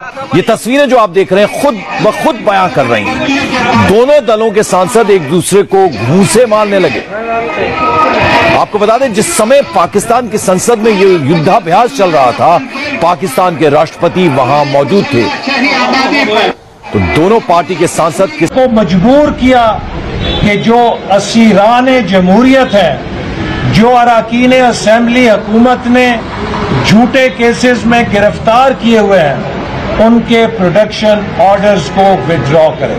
یہ تصویریں جو آپ دیکھ رہے ہیں خود بخود بیان کر رہی ہیں دونوں دلوں کے سانسد ایک دوسرے کو گھونسے مارنے لگے۔ آپ کو بتا دیں جس سمے پاکستان کی سنسد میں یہ یدھابھیاس چل رہا تھا پاکستان کے راشٹرپتی وہاں موجود تھے، تو دونوں پارٹی کے سانسد کس کو مجبور کیا کہ جو اسیران جمہوریت ہے، جو اراکین اسمبلی حکومت نے جھوٹے کیسز میں گرفتار کیے ہوئے ہیں، ان کے پروڈکشن آرڈرز کو وڈرا کریں۔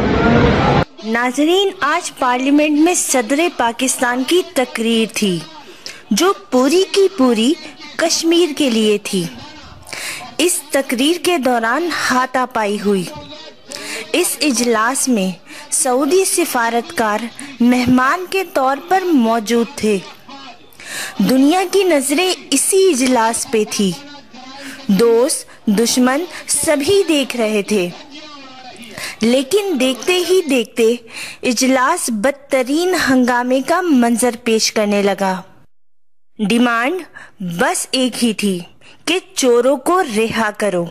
ناظرین، آج پارلیمنٹ میں صدر پاکستان کی تقریر تھی جو پوری کی پوری کشمیر کے لیے تھی۔ اس تقریر کے دوران ہاتھا پائی ہوئی۔ اس اجلاس میں سعودی سفارتکار مہمان کے طور پر موجود تھے۔ دنیا کی نظریں اسی اجلاس پہ تھی۔ دوست دشمن سبھی دیکھ رہے تھے، لیکن دیکھتے ہی دیکھتے اجلاس بدترین ہنگامے کا منظر پیش کرنے لگا۔ ڈیمانڈ بس ایک ہی تھی کہ چوروں کو رہا کرو۔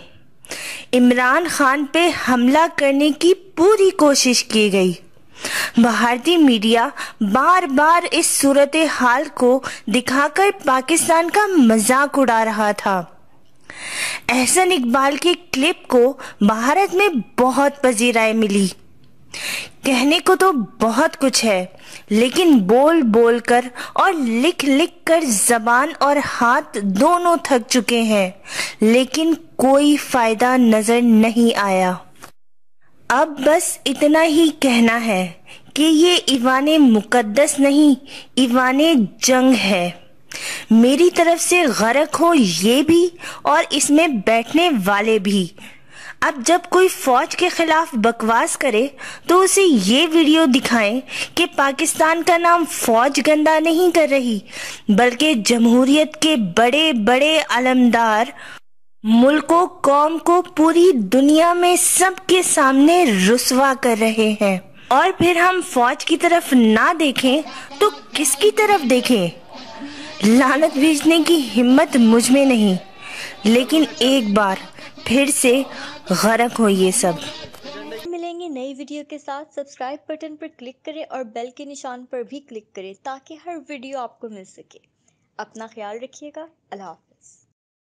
عمران خان پہ حملہ کرنے کی پوری کوشش کی گئی۔ بھارتی میڈیا بار بار اس صورتحال کو دکھا کر پاکستان کا مذاق اڑا رہا تھا۔ احسن اقبال کے کلپ کو بھارت میں بہت پذیرائی ملی۔ کہنے کو تو بہت کچھ ہے، لیکن بول بول کر اور لکھ لکھ کر زبان اور ہاتھ دونوں تھک چکے ہیں، لیکن کوئی فائدہ نظر نہیں آیا۔ اب بس اتنا ہی کہنا ہے کہ یہ ایوان مقدس نہیں، ایوان جنگ ہے۔ میری طرف سے غرق ہو یہ بھی اور اس میں بیٹھنے والے بھی۔ اب جب کوئی فوج کے خلاف بکواس کرے تو اسے یہ ویڈیو دکھائیں کہ پاکستان کا نام فوج گندا نہیں کر رہی، بلکہ جمہوریت کے بڑے بڑے علمدار ملک و قوم کو پوری دنیا میں سب کے سامنے رسوا کر رہے ہیں۔ اور پھر ہم فوج کی طرف نہ دیکھیں تو کس کی طرف دیکھیں؟ لعنت بھیجنے کی ہمت مجھ میں نہیں، لیکن ایک بار پھر سے غرق ہو یہ سب۔ ملیں گے نئی ویڈیو کے ساتھ۔ سبسکرائب بٹن پر کلک کریں اور بیل کے نشان پر بھی کلک کریں تاکہ ہر ویڈیو آپ کو مل سکے۔ اپنا خیال رکھیے گا۔ اللہ حافظ۔